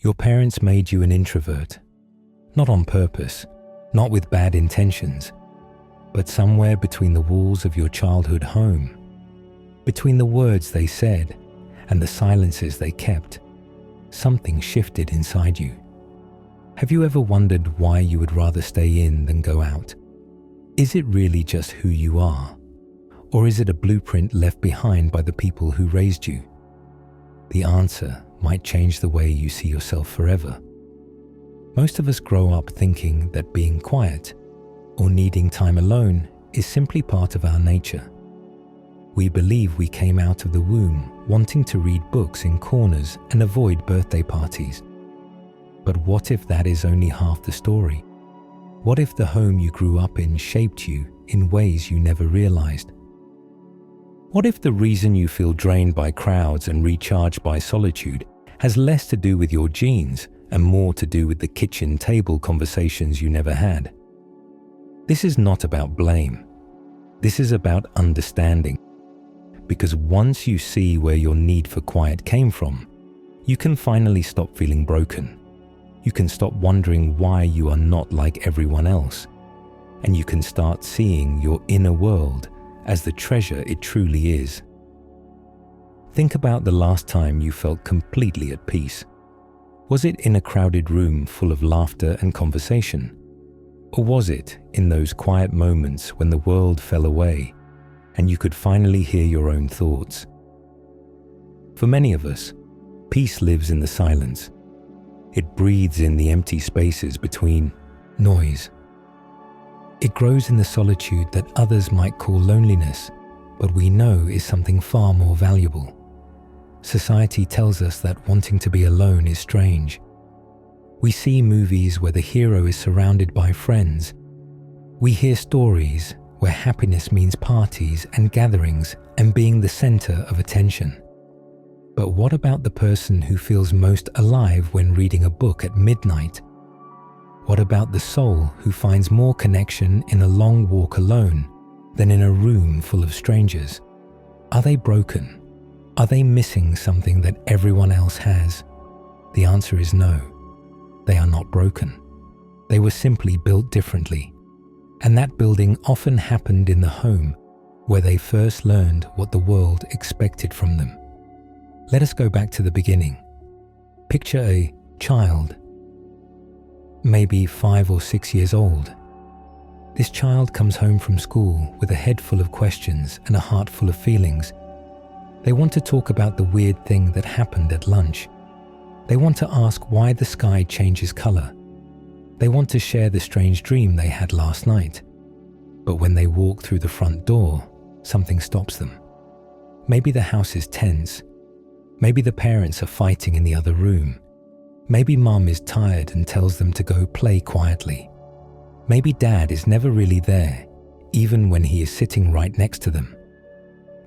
Your parents made you an introvert, not on purpose, not with bad intentions, but somewhere between the walls of your childhood home, between the words they said and the silences they kept, something shifted inside you. Have you ever wondered why you would rather stay in than go out? Is it really just who you are? Or is it a blueprint left behind by the people who raised you? The answer might change the way you see yourself forever. Most of us grow up thinking that being quiet or needing time alone is simply part of our nature. We believe we came out of the womb wanting to read books in corners and avoid birthday parties. But what if that is only half the story? What if the home you grew up in shaped you in ways you never realized? What if the reason you feel drained by crowds and recharged by solitude has less to do with your genes and more to do with the kitchen table conversations you never had? This is not about blame. This is about understanding. Because once you see where your need for quiet came from, you can finally stop feeling broken. You can stop wondering why you are not like everyone else. And you can start seeing your inner world as the treasure it truly is. Think about the last time you felt completely at peace. Was it in a crowded room full of laughter and conversation? Or was it in those quiet moments when the world fell away and you could finally hear your own thoughts? For many of us, peace lives in the silence. It breathes in the empty spaces between noise. It grows in the solitude that others might call loneliness, but we know is something far more valuable. Society tells us that wanting to be alone is strange. We see movies where the hero is surrounded by friends. We hear stories where happiness means parties and gatherings and being the center of attention. But what about the person who feels most alive when reading a book at midnight? What about the soul who finds more connection in a long walk alone than in a room full of strangers? Are they broken? Are they missing something that everyone else has? The answer is no. They are not broken. They were simply built differently. And that building often happened in the home where they first learned what the world expected from them. Let us go back to the beginning. Picture a child, maybe 5 or 6 years old. This child comes home from school with a head full of questions and a heart full of feelings. They want to talk about the weird thing that happened at lunch. They want to ask why the sky changes color. They want to share the strange dream they had last night. But when they walk through the front door, something stops them. Maybe the house is tense. Maybe the parents are fighting in the other room. Maybe mom is tired and tells them to go play quietly. Maybe dad is never really there, even when he is sitting right next to them.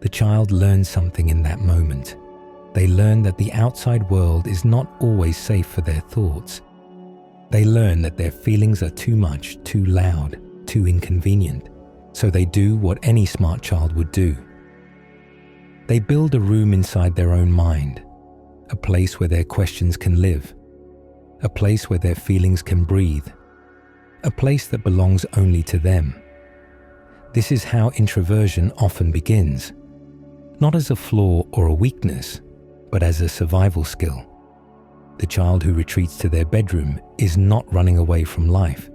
The child learns something in that moment. They learn that the outside world is not always safe for their thoughts. They learn that their feelings are too much, too loud, too inconvenient, so they do what any smart child would do. They build a room inside their own mind, a place where their questions can live, a place where their feelings can breathe, a place that belongs only to them. This is how introversion often begins, not as a flaw or a weakness, but as a survival skill. The child who retreats to their bedroom is not running away from life.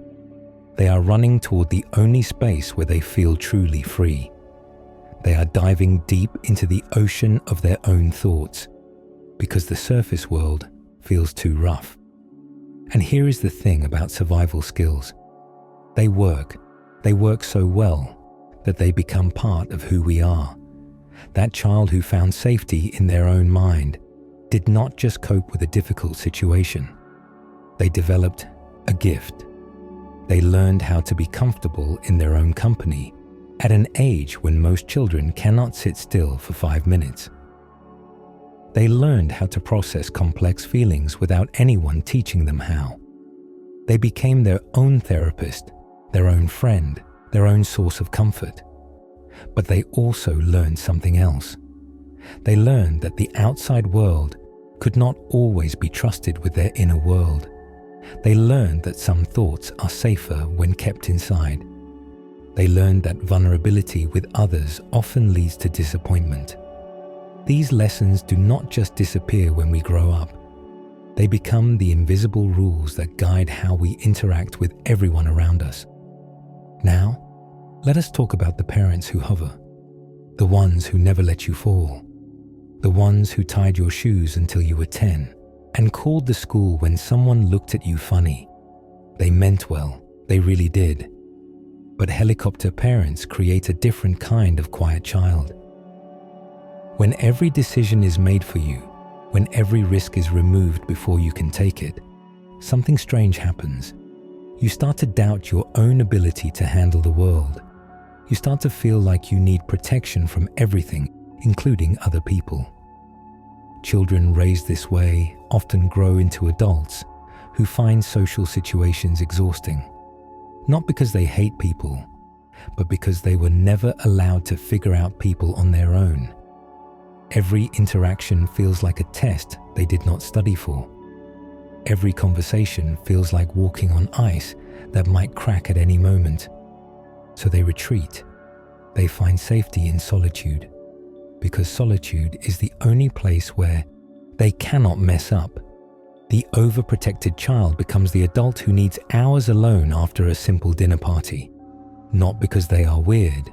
They are running toward the only space where they feel truly free. They are diving deep into the ocean of their own thoughts because the surface world feels too rough. And here is the thing about survival skills. They work so well that they become part of who we are. That child who found safety in their own mind did not just cope with a difficult situation. They developed a gift. They learned how to be comfortable in their own company at an age when most children cannot sit still for 5 minutes. They learned how to process complex feelings without anyone teaching them how. They became their own therapist, their own friend, their own source of comfort. But they also learned something else. They learned that the outside world could not always be trusted with their inner world. They learned that some thoughts are safer when kept inside. They learned that vulnerability with others often leads to disappointment. These lessons do not just disappear when we grow up. They become the invisible rules that guide how we interact with everyone around us. Now, let us talk about the parents who hover, the ones who never let you fall, the ones who tied your shoes until you were 10 and called the school when someone looked at you funny. They meant well, they really did. But helicopter parents create a different kind of quiet child. When every decision is made for you, when every risk is removed before you can take it, something strange happens. You start to doubt your own ability to handle the world. You start to feel like you need protection from everything, including other people. Children raised this way often grow into adults who find social situations exhausting, not because they hate people, but because they were never allowed to figure out people on their own. Every interaction feels like a test they did not study for. Every conversation feels like walking on ice that might crack at any moment. So they retreat. They find safety in solitude, because solitude is the only place where they cannot mess up. The overprotected child becomes the adult who needs hours alone after a simple dinner party, not because they are weird,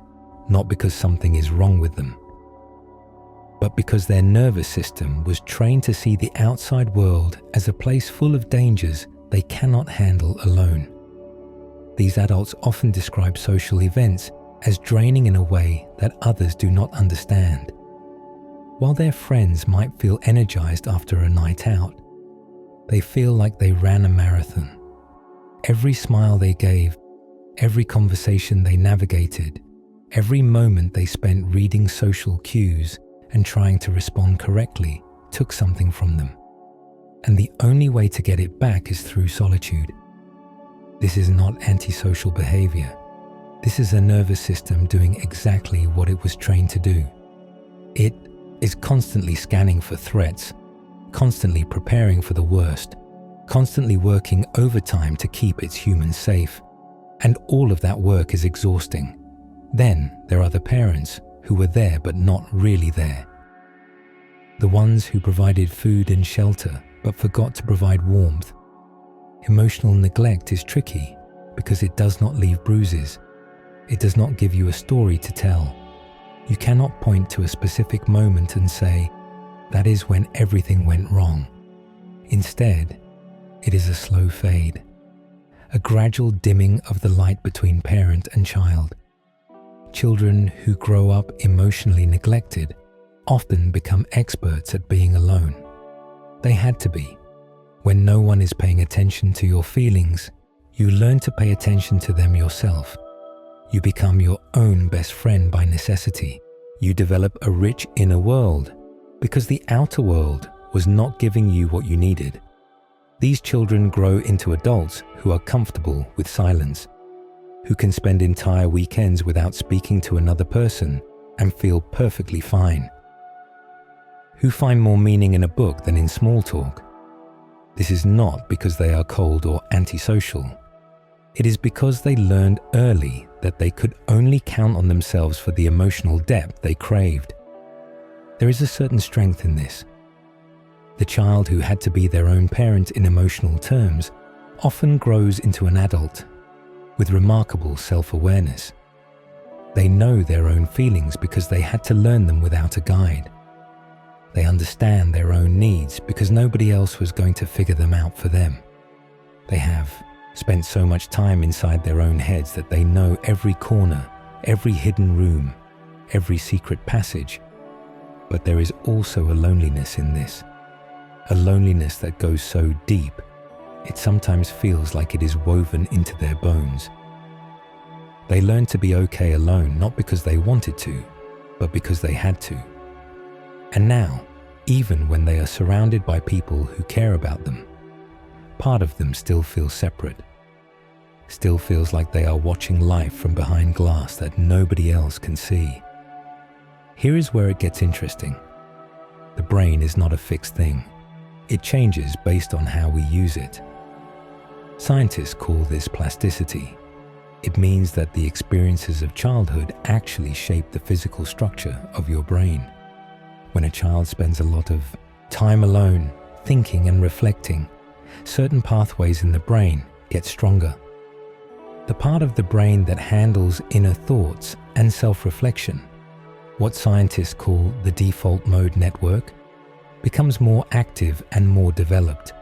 not because something is wrong with them, but because their nervous system was trained to see the outside world as a place full of dangers they cannot handle alone. These adults often describe social events as draining in a way that others do not understand. While their friends might feel energized after a night out, they feel like they ran a marathon. Every smile they gave, every conversation they navigated, every moment they spent reading social cues and trying to respond correctly took something from them. And the only way to get it back is through solitude. This is not antisocial behavior. This is a nervous system doing exactly what it was trained to do. It is constantly scanning for threats, constantly preparing for the worst, constantly working overtime to keep its humans safe. And all of that work is exhausting. Then there are the parents who were there but not really there. The ones who provided food and shelter but forgot to provide warmth. Emotional neglect is tricky because it does not leave bruises. It does not give you a story to tell. You cannot point to a specific moment and say, that is when everything went wrong. Instead, it is a slow fade, a gradual dimming of the light between parent and child. Children who grow up emotionally neglected often become experts at being alone. They had to be. When no one is paying attention to your feelings, you learn to pay attention to them yourself. You become your own best friend by necessity. You develop a rich inner world because the outer world was not giving you what you needed. These children grow into adults who are comfortable with silence, who can spend entire weekends without speaking to another person and feel perfectly fine, who find more meaning in a book than in small talk. This is not because they are cold or antisocial. It is because they learned early that they could only count on themselves for the emotional depth they craved. There is a certain strength in this. The child who had to be their own parent in emotional terms often grows into an adult with remarkable self-awareness. They know their own feelings because they had to learn them without a guide. They understand their own needs because nobody else was going to figure them out for them. They have spent so much time inside their own heads that they know every corner, every hidden room, every secret passage. But there is also a loneliness in this, a loneliness that goes so deep, it sometimes feels like it is woven into their bones. They learn to be okay alone, not because they wanted to, but because they had to. And now, even when they are surrounded by people who care about them, part of them still feels separate, still feels like they are watching life from behind glass that nobody else can see. Here is where it gets interesting. The brain is not a fixed thing. It changes based on how we use it. Scientists call this plasticity. It means that the experiences of childhood actually shape the physical structure of your brain. When a child spends a lot of time alone, thinking and reflecting, certain pathways in the brain get stronger. The part of the brain that handles inner thoughts and self-reflection, what scientists call the default mode network, becomes more active and more developed.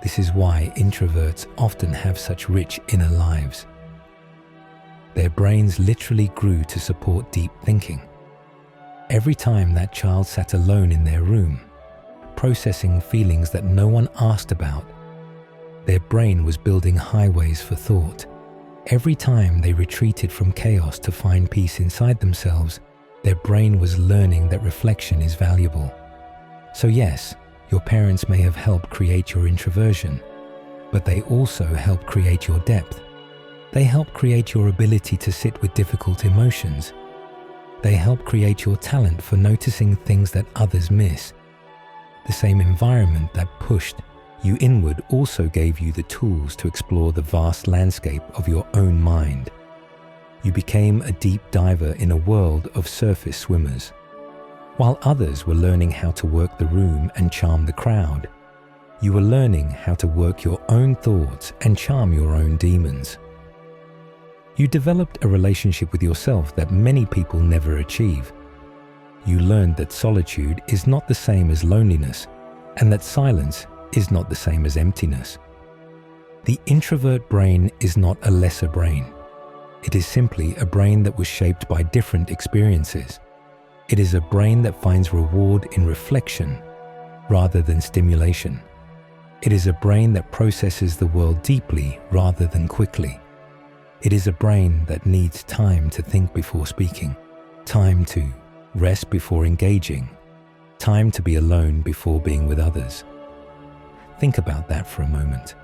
This is why introverts often have such rich inner lives. Their brains literally grew to support deep thinking. Every time that child sat alone in their room, processing feelings that no one asked about, their brain was building highways for thought. Every time they retreated from chaos to find peace inside themselves, their brain was learning that reflection is valuable. So yes, your parents may have helped create your introversion, but they also help create your depth. They help create your ability to sit with difficult emotions. They help create your talent for noticing things that others miss. The same environment that pushed you inward also gave you the tools to explore the vast landscape of your own mind. You became a deep diver in a world of surface swimmers. While others were learning how to work the room and charm the crowd, you were learning how to work your own thoughts and charm your own demons. You developed a relationship with yourself that many people never achieve. You learned that solitude is not the same as loneliness, and that silence is not the same as emptiness. The introvert brain is not a lesser brain. It is simply a brain that was shaped by different experiences. It is a brain that finds reward in reflection rather than stimulation. It is a brain that processes the world deeply rather than quickly. It is a brain that needs time to think before speaking, time to rest before engaging, time to be alone before being with others. Think about that for a moment.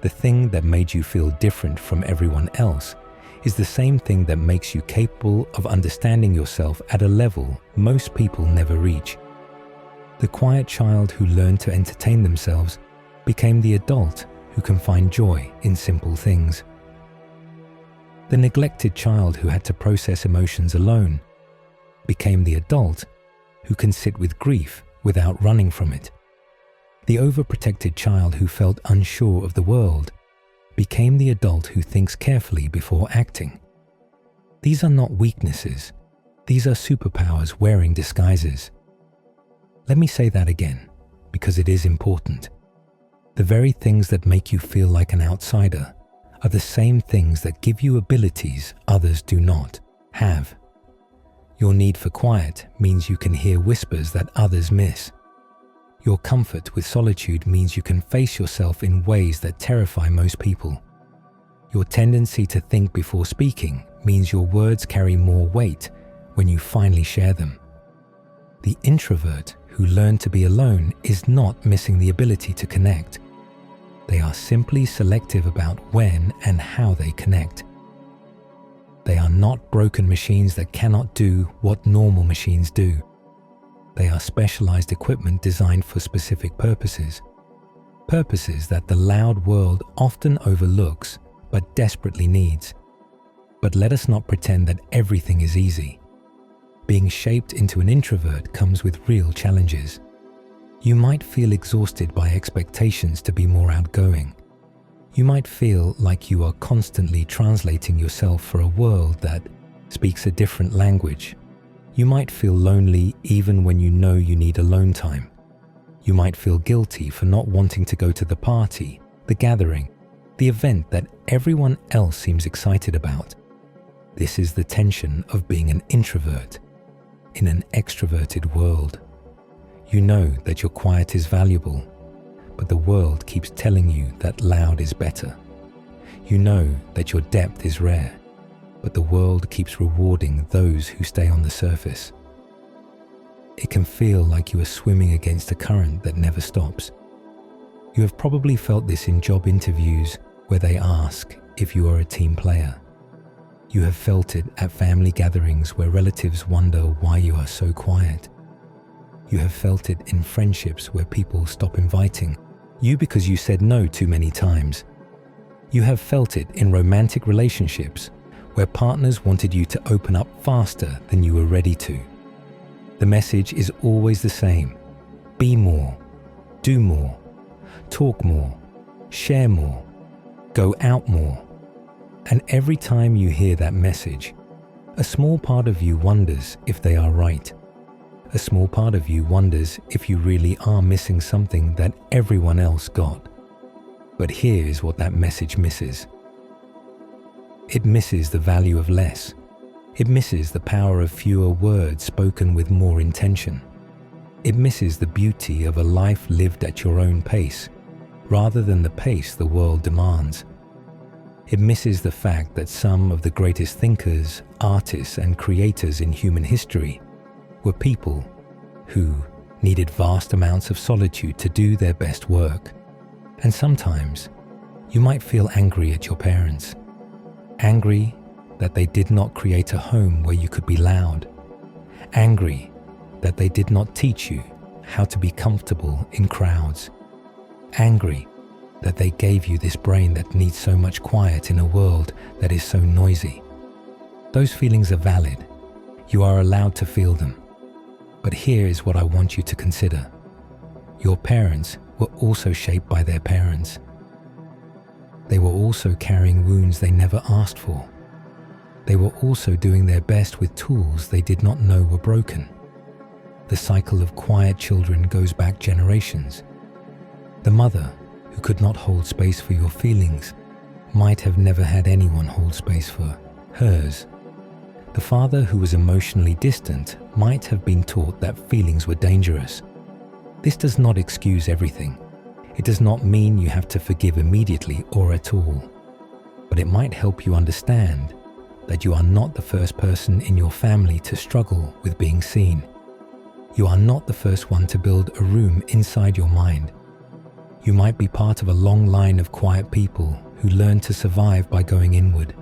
The thing that made you feel different from everyone else is the same thing that makes you capable of understanding yourself at a level most people never reach. The quiet child who learned to entertain themselves became the adult who can find joy in simple things. The neglected child who had to process emotions alone became the adult who can sit with grief without running from it. The overprotected child who felt unsure of the world became the adult who thinks carefully before acting. These are not weaknesses. These are superpowers wearing disguises. Let me say that again, because it is important. The very things that make you feel like an outsider are the same things that give you abilities others do not have. Your need for quiet means you can hear whispers that others miss. Your comfort with solitude means you can face yourself in ways that terrify most people. Your tendency to think before speaking means your words carry more weight when you finally share them. The introvert who learned to be alone is not missing the ability to connect. They are simply selective about when and how they connect. They are not broken machines that cannot do what normal machines do. They are specialized equipment designed for specific purposes. Purposes that the loud world often overlooks but desperately needs. But let us not pretend that everything is easy. Being shaped into an introvert comes with real challenges. You might feel exhausted by expectations to be more outgoing. You might feel like you are constantly translating yourself for a world that speaks a different language. You might feel lonely even when you know you need alone time. You might feel guilty for not wanting to go to the party, the gathering, the event that everyone else seems excited about. This is the tension of being an introvert in an extroverted world. You know that your quiet is valuable, but the world keeps telling you that loud is better. You know that your depth is rare, but the world keeps rewarding those who stay on the surface. It can feel like you are swimming against a current that never stops. You have probably felt this in job interviews where they ask if you are a team player. You have felt it at family gatherings where relatives wonder why you are so quiet. You have felt it in friendships where people stop inviting you because you said no too many times. You have felt it in romantic relationships where partners wanted you to open up faster than you were ready to. The message is always the same. Be more, do more, talk more, share more, go out more. And every time you hear that message, a small part of you wonders if they are right. A small part of you wonders if you really are missing something that everyone else got. But here is what that message misses. It misses the value of less. It misses the power of fewer words spoken with more intention. It misses the beauty of a life lived at your own pace, rather than the pace the world demands. It misses the fact that some of the greatest thinkers, artists, and creators in human history were people who needed vast amounts of solitude to do their best work. And sometimes you might feel angry at your parents, angry that they did not create a home where you could be loud, angry that they did not teach you how to be comfortable in crowds, angry that they gave you this brain that needs so much quiet in a world that is so noisy. Those feelings are valid. You are allowed to feel them. But here is what I want you to consider. Your parents were also shaped by their parents. They were also carrying wounds they never asked for. They were also doing their best with tools they did not know were broken. The cycle of quiet children goes back generations. The mother who could not hold space for your feelings might have never had anyone hold space for hers. The father who was emotionally distant might have been taught that feelings were dangerous. This does not excuse everything. It does not mean you have to forgive immediately or at all. But it might help you understand that you are not the first person in your family to struggle with being seen. You are not the first one to build a room inside your mind. You might be part of a long line of quiet people who learn to survive by going inward.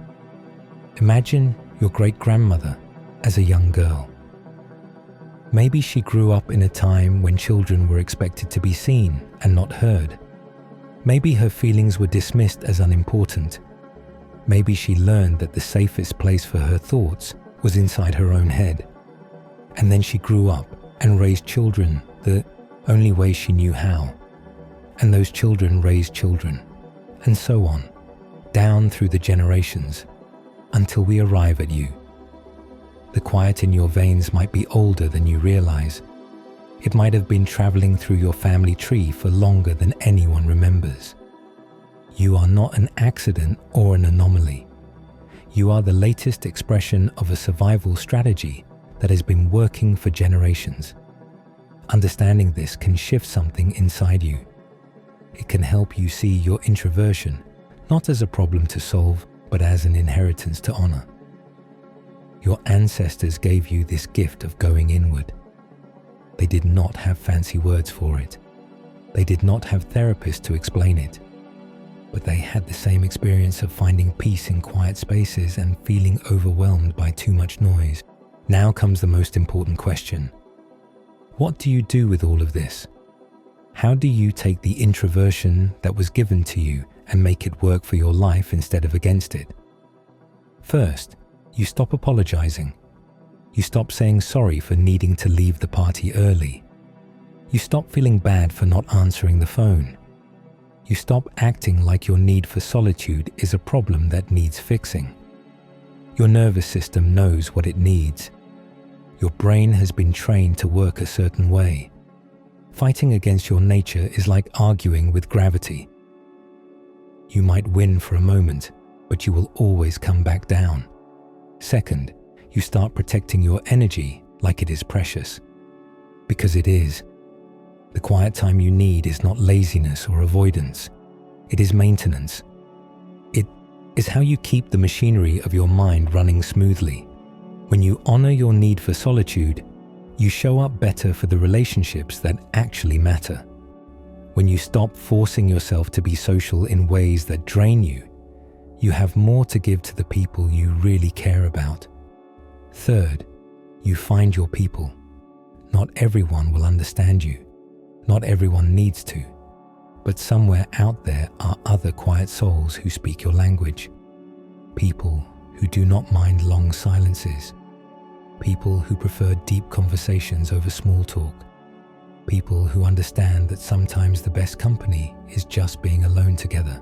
Imagine your great-grandmother as a young girl. Maybe she grew up in a time when children were expected to be seen and not heard. Maybe her feelings were dismissed as unimportant. Maybe she learned that the safest place for her thoughts was inside her own head. And then she grew up and raised children the only way she knew how. And those children raised children, and so on, down through the generations, until we arrive at you. The quiet in your veins might be older than you realize. It might have been traveling through your family tree for longer than anyone remembers. You are not an accident or an anomaly. You are the latest expression of a survival strategy that has been working for generations. Understanding this can shift something inside you. It can help you see your introversion not as a problem to solve, but as an inheritance to honor. Your ancestors gave you this gift of going inward. They did not have fancy words for it. They did not have therapists to explain it. But they had the same experience of finding peace in quiet spaces and feeling overwhelmed by too much noise. Now comes the most important question. What do you do with all of this? How do you take the introversion that was given to you and make it work for your life instead of against it? First, you stop apologizing. You stop saying sorry for needing to leave the party early. You stop feeling bad for not answering the phone. You stop acting like your need for solitude is a problem that needs fixing. Your nervous system knows what it needs. Your brain has been trained to work a certain way. Fighting against your nature is like arguing with gravity. You might win for a moment, but you will always come back down. Second, you start protecting your energy like it is precious. Because it is. The quiet time you need is not laziness or avoidance. It is maintenance. It is how you keep the machinery of your mind running smoothly. When you honor your need for solitude, you show up better for the relationships that actually matter. When you stop forcing yourself to be social in ways that drain you, you have more to give to the people you really care about. Third, you find your people. Not everyone will understand you. Not everyone needs to. But somewhere out there are other quiet souls who speak your language. People who do not mind long silences. People who prefer deep conversations over small talk. People who understand that sometimes the best company is just being alone together.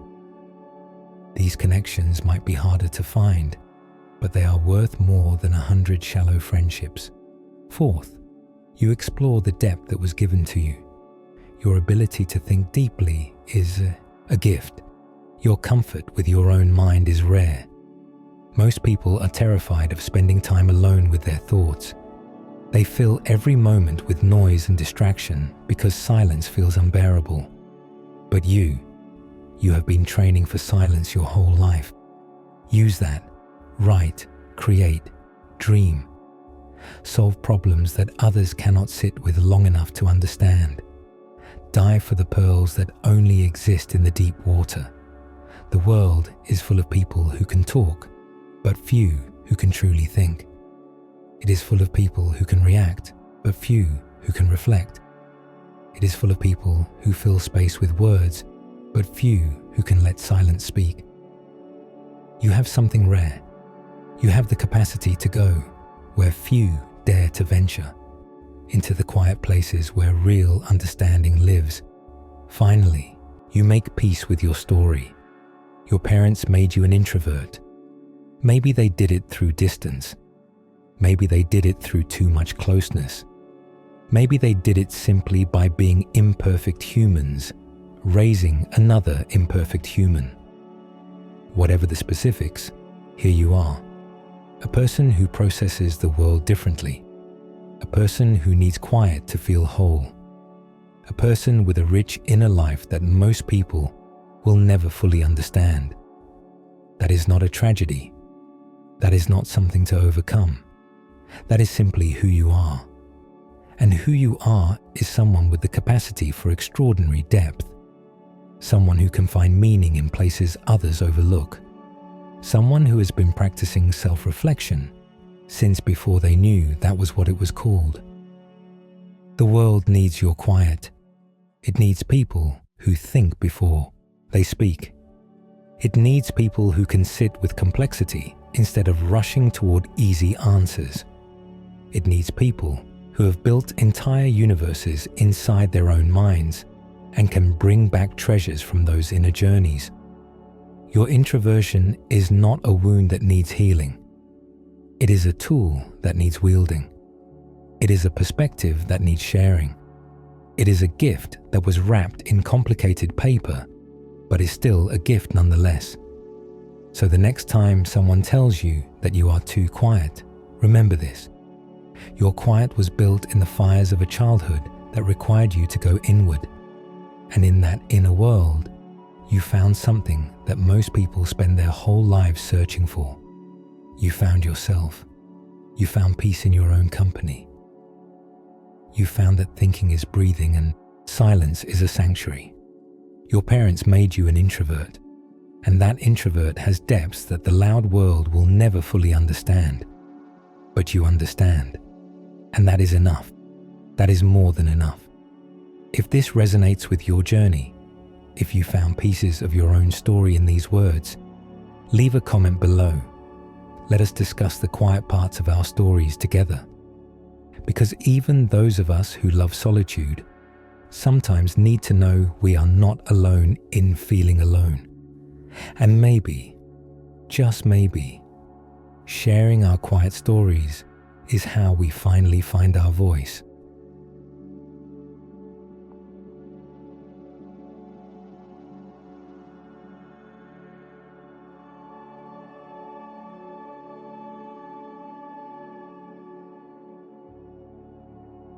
These connections might be harder to find, but they are worth more than 100 shallow friendships. Fourth, you explore the depth that was given to you. Your ability to think deeply is a gift. Your comfort with your own mind is rare. Most people are terrified of spending time alone with their thoughts. They fill every moment with noise and distraction because silence feels unbearable. But you have been training for silence your whole life. Use that. Write, create, dream. Solve problems that others cannot sit with long enough to understand. Dive for the pearls that only exist in the deep water. The world is full of people who can talk, but few who can truly think. It is full of people who can react, but few who can reflect. It is full of people who fill space with words, but few who can let silence speak. You have something rare. You have the capacity to go where few dare to venture, into the quiet places where real understanding lives. Finally, you make peace with your story. Your parents made you an introvert. Maybe they did it through distance. Maybe they did it through too much closeness. Maybe they did it simply by being imperfect humans, raising another imperfect human. Whatever the specifics, here you are. A person who processes the world differently. A person who needs quiet to feel whole. A person with a rich inner life that most people will never fully understand. That is not a tragedy. That is not something to overcome. That is simply who you are. And who you are is someone with the capacity for extraordinary depth. Someone who can find meaning in places others overlook. Someone who has been practicing self-reflection since before they knew that was what it was called. The world needs your quiet. It needs people who think before they speak. It needs people who can sit with complexity instead of rushing toward easy answers. It needs people who have built entire universes inside their own minds and can bring back treasures from those inner journeys. Your introversion is not a wound that needs healing. It is a tool that needs wielding. It is a perspective that needs sharing. It is a gift that was wrapped in complicated paper, but is still a gift nonetheless. So the next time someone tells you that you are too quiet, remember this. Your quiet was built in the fires of a childhood that required you to go inward. And in that inner world, you found something that most people spend their whole lives searching for. You found yourself. You found peace in your own company. You found that thinking is breathing and silence is a sanctuary. Your parents made you an introvert, and that introvert has depths that the loud world will never fully understand. But you understand, and that is enough. That is more than enough. If this resonates with your journey, if you found pieces of your own story in these words, leave a comment below. Let us discuss the quiet parts of our stories together. Because even those of us who love solitude sometimes need to know we are not alone in feeling alone. And maybe, just maybe, sharing our quiet stories is how we finally find our voice.